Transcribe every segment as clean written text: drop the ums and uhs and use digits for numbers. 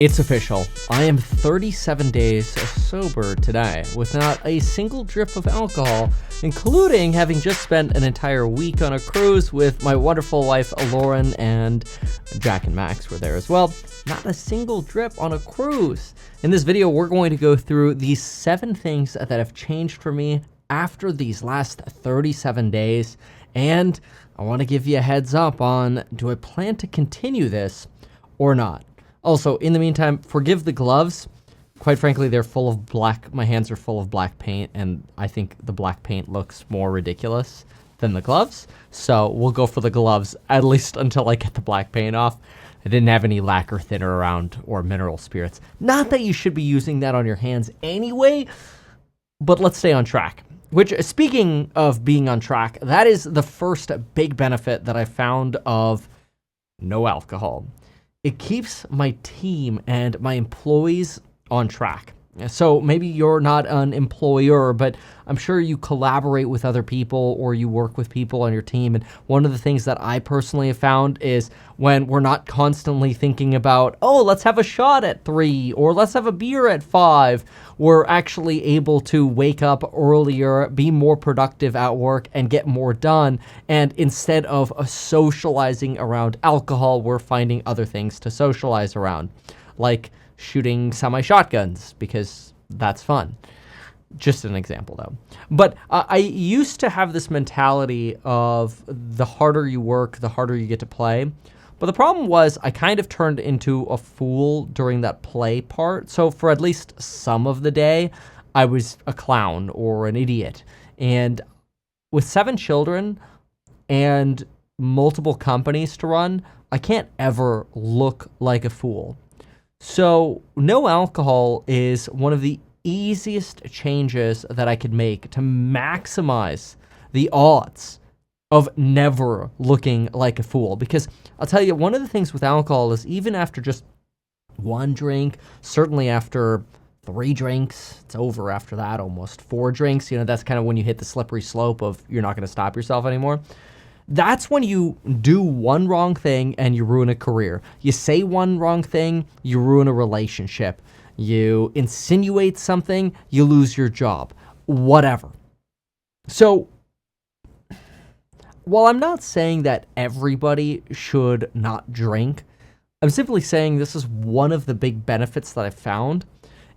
It's official. I am 37 days sober today with not a single drip of alcohol, including having just spent an entire week on a cruise with my wonderful wife, Lauren, and Jack and Max were there as well. Not a single drip on a cruise. In this video, we're going to go through these 7 things that have changed for me after these last 37 days. And I want to give you a heads up on, do I plan to continue this or not? Also, in the meantime, forgive the gloves. Quite frankly, they're full of black. My hands are full of black paint, and I think the black paint looks more ridiculous than the gloves. So we'll go for the gloves, at least until I get the black paint off. I didn't have any lacquer thinner around or mineral spirits. Not that you should be using that on your hands anyway, but let's stay on track. Which, speaking of being on track, that is the first big benefit that I found of no alcohol. It keeps my team and my employees on track. So maybe you're not an employer, but I'm sure you collaborate with other people or you work with people on your team. And one of the things that I personally have found is when we're not constantly thinking about, oh, let's have a shot at 3 or let's have a beer at 5, we're actually able to wake up earlier, be more productive at work, and get more done. And instead of socializing around alcohol, we're finding other things to socialize around, like shooting semi-shotguns, because that's fun. Just an example, though. But I used to have this mentality of the harder you work, the harder you get to play. But the problem was I kind of turned into a fool during that play part. So for at least some of the day, I was a clown or an idiot. And with 7 children and multiple companies to run, I can't ever look like a fool. So no alcohol is one of the easiest changes that I could make to maximize the odds of never looking like a fool. Because I'll tell you, one of the things with alcohol is even after just 1 drink, certainly after 3 drinks, it's over after that, almost 4 drinks, that's kind of when you hit the slippery slope of you're not going to stop yourself anymore. That's when you do one wrong thing and you ruin a career. You say one wrong thing, you ruin a relationship. You insinuate something, you lose your job. Whatever. So, while I'm not saying that everybody should not drink, I'm simply saying this is one of the big benefits that I've found.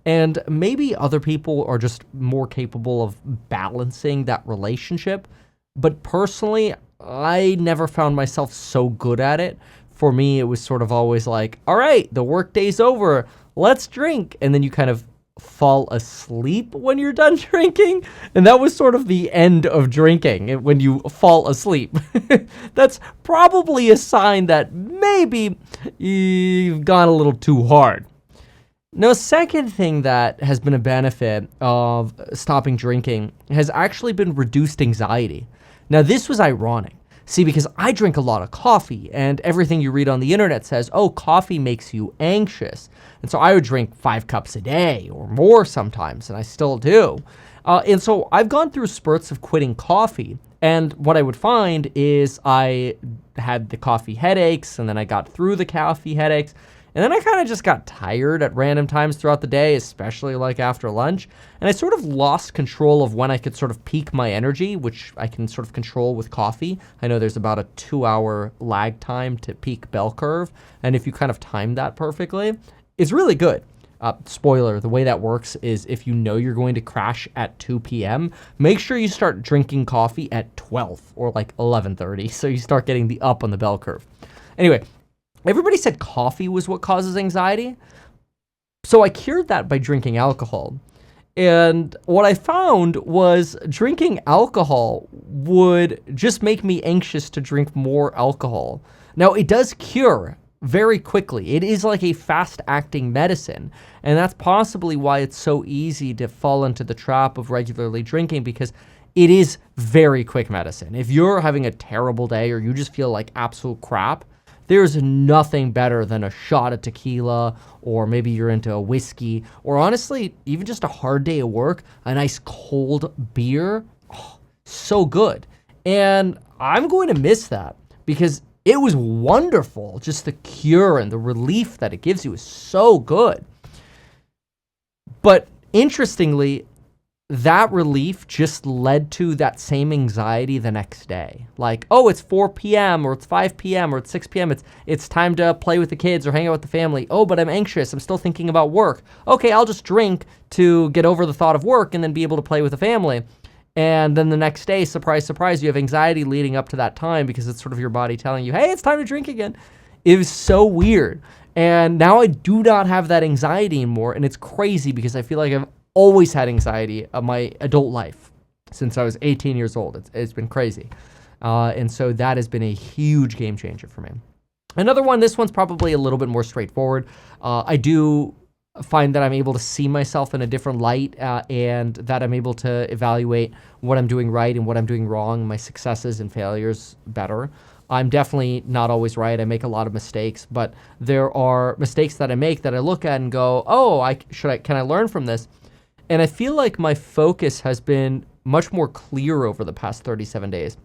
And maybe other people are just more capable of balancing that relationship. But personally, I never found myself so good at it. For me, it was sort of always like, all right, the workday's over, let's drink. And then you kind of fall asleep when you're done drinking. And that was sort of the end of drinking, when you fall asleep. That's probably a sign that maybe you've gone a little too hard. Now, a second thing that has been a benefit of stopping drinking has actually been reduced anxiety. Now, this was ironic. See, because I drink a lot of coffee, and everything you read on the internet says, oh, coffee makes you anxious. And so I would drink 5 cups a day or more sometimes, and I still do. And so I've gone through spurts of quitting coffee, and what I would find is I had the coffee headaches, and then I got through the coffee headaches, and then I kind of just got tired at random times throughout the day, especially like after lunch. And I sort of lost control of when I could sort of peak my energy, which I can sort of control with coffee. I know there's about a 2-hour lag time to peak bell curve. And if you kind of time that perfectly, it's really good. Spoiler, the way that works is if you know you're going to crash at 2 p.m., make sure you start drinking coffee at 12 or like 11:30. So you start getting the up on the bell curve. Anyway, everybody said coffee was what causes anxiety. So I cured that by drinking alcohol. And what I found was drinking alcohol would just make me anxious to drink more alcohol. Now, it does cure very quickly. It is like a fast-acting medicine. And that's possibly why it's so easy to fall into the trap of regularly drinking, because it is very quick medicine. If you're having a terrible day or you just feel like absolute crap, there's nothing better than a shot of tequila, or maybe you're into a whiskey, or honestly, even just a hard day of work, a nice cold beer. Oh, so good. And I'm going to miss that because it was wonderful. Just the cure and the relief that it gives you is so good. But interestingly, that relief just led to that same anxiety the next day. Like, oh, it's 4 p.m. or it's 5 p.m. or it's 6 p.m. It's time to play with the kids or hang out with the family. Oh, but I'm anxious. I'm still thinking about work. Okay, I'll just drink to get over the thought of work and then be able to play with the family. And then the next day, surprise, surprise, you have anxiety leading up to that time because it's sort of your body telling you, hey, it's time to drink again. It was so weird. And now I do not have that anxiety anymore. And it's crazy because I feel like I've always had anxiety of my adult life since I was 18 years old. It's been crazy. And so that has been a huge game changer for me. Another one, this one's probably a little bit more straightforward. I do find that I'm able to see myself in a different light and that I'm able to evaluate what I'm doing right and what I'm doing wrong, my successes and failures better. I'm definitely not always right. I make a lot of mistakes, but there are mistakes that I make that I look at and go, oh, can I learn from this? And I feel like my focus has been much more clear over the past 37 days.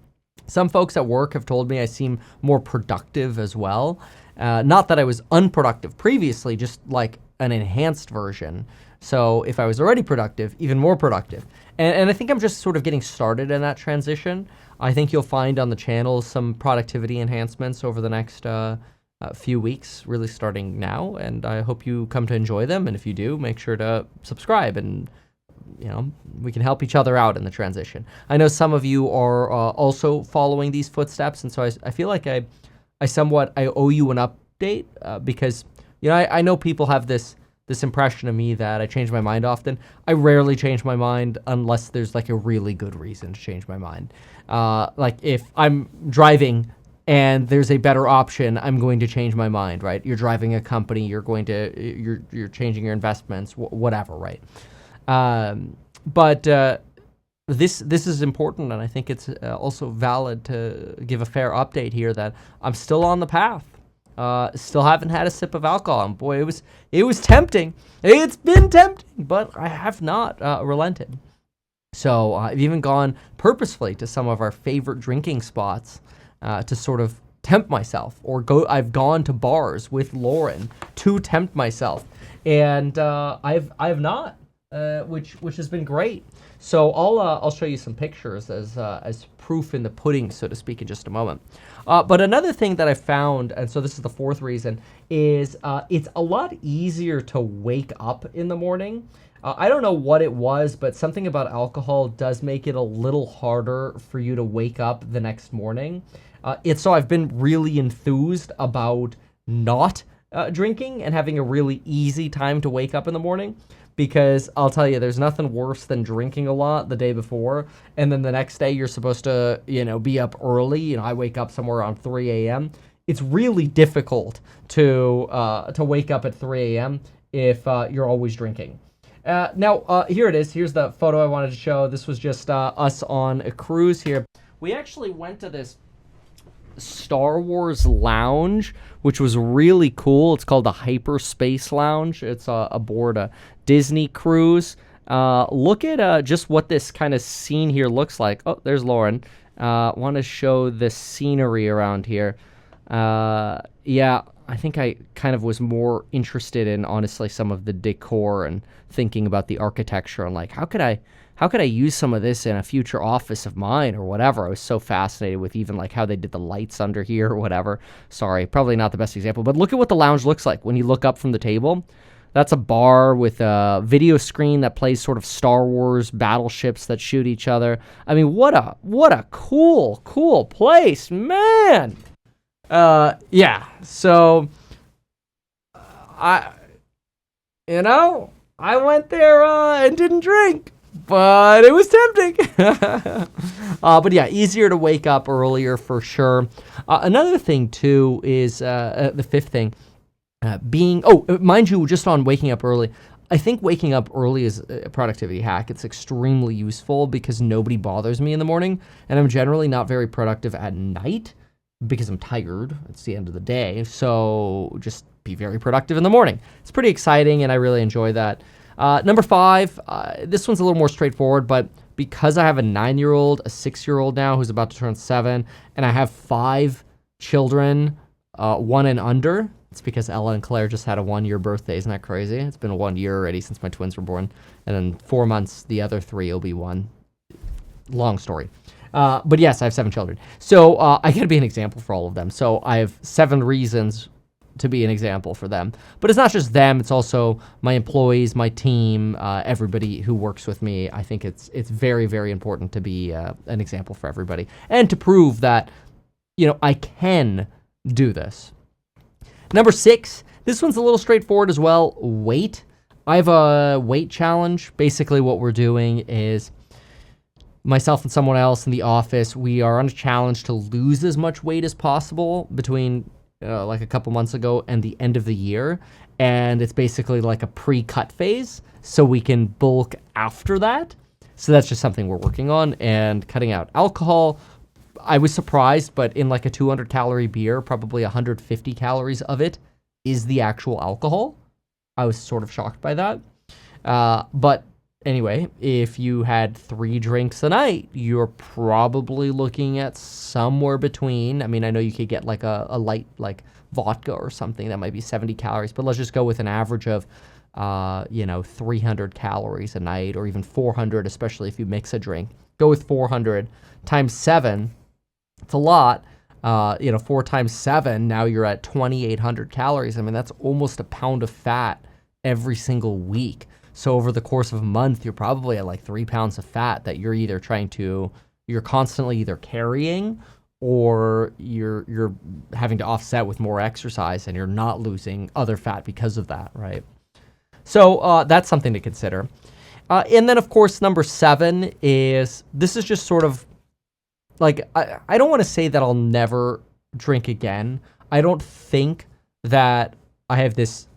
Some folks at work have told me I seem more productive as well. Not that I was unproductive previously, just like an enhanced version. So if I was already productive, even more productive. And I think I'm just sort of getting started in that transition. I think you'll find on the channel some productivity enhancements over the next few weeks, really starting now, and I hope you come to enjoy them. And if you do, make sure to subscribe, and we can help each other out in the transition. I know some of you are also following these footsteps, and so I feel like I owe you an update because I know people have this impression of me that I change my mind often. I rarely change my mind unless there's like a really good reason to change my mind. Like if I'm driving and there's a better option, I'm going to change my mind, right? You're driving a company, you're changing your investments, whatever, right? But this is important, and I think it's also valid to give a fair update here that I'm still on the path. Still haven't had a sip of alcohol, and boy, it was tempting. It's been tempting, but I have not relented. So I've even gone purposefully to some of our favorite drinking spots to sort of tempt myself, or I've gone to bars with Lauren to tempt myself, and I've not, which has been great. So I'll show you some pictures as proof in the pudding, so to speak, in just a moment. But another thing that I found, and so this is the fourth reason, is it's a lot easier to wake up in the morning. I don't know what it was, but something about alcohol does make it a little harder for you to wake up the next morning. So I've been really enthused about not drinking and having a really easy time to wake up in the morning, because I'll tell you, there's nothing worse than drinking a lot the day before, and then the next day you're supposed to, be up early. I wake up somewhere around 3 a.m. It's really difficult to wake up at 3 a.m. if you're always drinking. Now, here it is. Here's the photo I wanted to show. This was just us on a cruise here. We actually went to this Star Wars lounge, which was really cool. It's called the Hyperspace Lounge. It's aboard a Disney cruise. Look at just what this kind of scene here looks like. Oh, there's Lauren. Want to show the scenery around here. Yeah, I think I kind of was more interested in, honestly, some of the decor and thinking about the architecture and like, how could I use some of this in a future office of mine or whatever? I was so fascinated with even like how they did the lights under here or whatever. Sorry, probably not the best example, but look at what the lounge looks like when you look up from the table. That's a bar with a video screen that plays sort of Star Wars battleships that shoot each other. I mean, what a cool place, man. Yeah, so I went there and didn't drink, but it was tempting. But yeah, easier to wake up earlier for sure. Another thing too is the fifth thing, mind you, just on waking up early. I think waking up early is a productivity hack. It's extremely useful because nobody bothers me in the morning, and I'm generally not very productive at night because I'm tired. It's the end of the day. So just be very productive in the morning. It's pretty exciting, and I really enjoy that. Number 5, this one's a little more straightforward, but because I have a 9-year-old, a 6-year-old now who's about to turn 7, and I have 5 children, 1 and under. It's because Ella and Claire just had a 1-year birthday. Isn't that crazy? It's been 1 year already since my twins were born. And then 4 months, the other 3 will be 1. Long story. But yes, I have 7 children. So I got to be an example for all of them. So I have 7 reasons to be an example for them. But it's not just them. It's also my employees, my team, everybody who works with me. I think it's very, very important to be an example for everybody. And to prove that, I can do this. Number 6, this one's a little straightforward as well. Weight. I have a weight challenge. Basically what we're doing is myself and someone else in the office, we are on a challenge to lose as much weight as possible between like a couple months ago and the end of the year. And it's basically like a pre-cut phase so we can bulk after that. So that's just something we're working on. And cutting out alcohol. I was surprised, but in like a 200 calorie beer, probably 150 calories of it is the actual alcohol. I was sort of shocked by that. But anyway, if you had 3 drinks a night, you're probably looking at somewhere between, I know you could get like a light like vodka or something that might be 70 calories, but let's just go with an average of 300 calories a night, or even 400, especially if you mix a drink. Go with 400 times 7. It's a lot. 4 times 7, now you're at 2,800 calories. That's almost a pound of fat every single week. So over the course of a month, you're probably at like 3 pounds of fat that you're either you're constantly either carrying, or you're having to offset with more exercise, and you're not losing other fat because of that, right? So that's something to consider. And then, of course, number 7 is, this is just sort of, like, I don't want to say that I'll never drink again. I don't think that I have this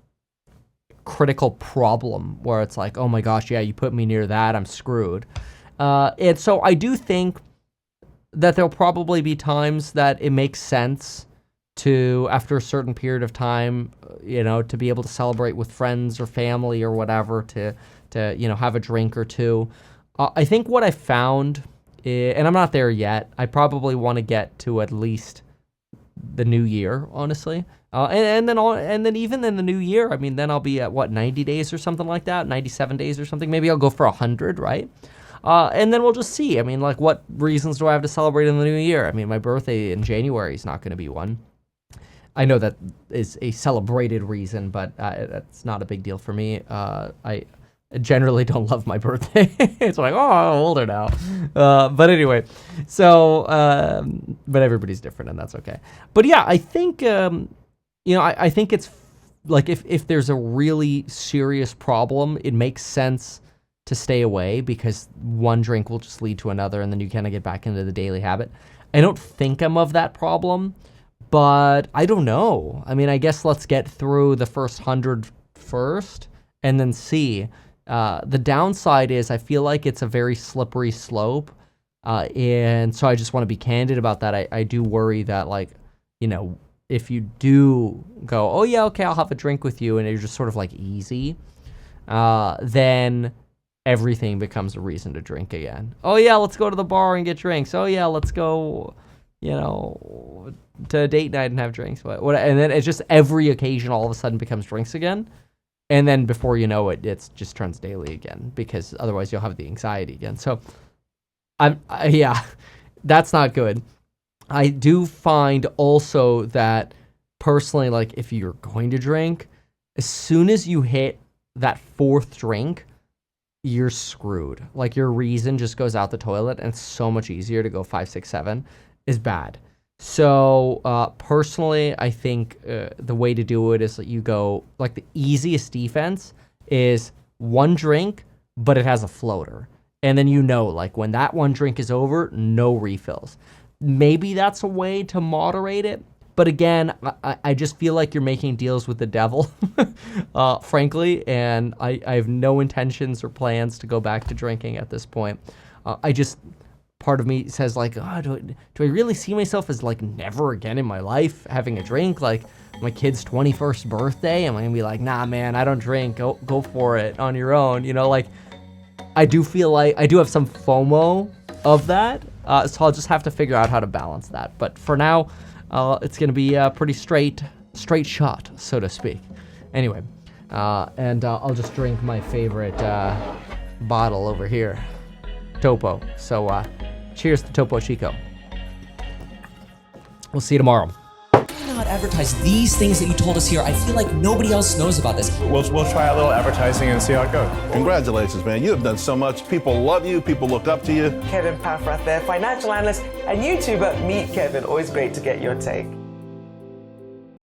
critical problem where it's like, oh my gosh, yeah, you put me near that, I'm screwed. And so I do think that there'll probably be times that it makes sense to, after a certain period of time, to be able to celebrate with friends or family or whatever, to have a drink or two. I think what I found, and I'm not there yet, I probably want to get to at least the new year, honestly. And then even in the new year, then I'll be at 90 days or something like that, 97 days or something. Maybe I'll go for 100, right? And then we'll just see. What reasons do I have to celebrate in the new year? My birthday in January is not going to be one. I know that is a celebrated reason, but that's not a big deal for me. I generally don't love my birthday. It's like, oh, I'm older now. But anyway, so, but everybody's different, and that's okay. But yeah, I think, I think it's like, if there's a really serious problem, it makes sense to stay away, because one drink will just lead to another, and then you kind of get back into the daily habit. I don't think I'm of that problem, but I don't know. I guess let's get through the first 100 first, and then see. The downside is I feel like it's a very slippery slope, and so I just want to be candid about that. I do worry that, like, if you do go, oh yeah, okay, I'll have a drink with you, and you're just sort of like easy, then everything becomes a reason to drink again. Oh yeah, let's go to the bar and get drinks. Oh yeah, let's go, to a date night and have drinks. And then it's just every occasion all of a sudden becomes drinks again. And then before you know it, it just turns daily again, because otherwise you'll have the anxiety again. So, yeah, that's not good. I do find also that personally, like, if you're going to drink, as soon as you hit that 4th drink, you're screwed. Like, your reason just goes out the toilet, and it's so much easier to go 5, 6, 7 is bad. So personally, I think the way to do it is that you go, like, the easiest defense is 1 drink, but it has a floater. And then like, when that 1 drink is over, no refills. Maybe that's a way to moderate it. But again, I just feel like you're making deals with the devil, frankly, and I have no intentions or plans to go back to drinking at this point. Part of me says, like, oh, do I really see myself as, like, never again in my life having a drink? Like, my kid's 21st birthday, am I gonna be like, nah, man, I don't drink, go for it on your own, like, I do feel like I do have some FOMO of that, so I'll just have to figure out how to balance that. But for now, it's going to be a pretty straight shot, so to speak. Anyway, and I'll just drink my favorite bottle over here, Topo. So cheers to Topo Chico. We'll see you tomorrow. Why not advertise these things that you told us here? I feel like nobody else knows about this. We'll try a little advertising and see how it goes. Congratulations, man. You have done so much. People love you. People look up to you. Kevin Paffrath there, financial analyst and YouTuber. Meet Kevin. Always great to get your take.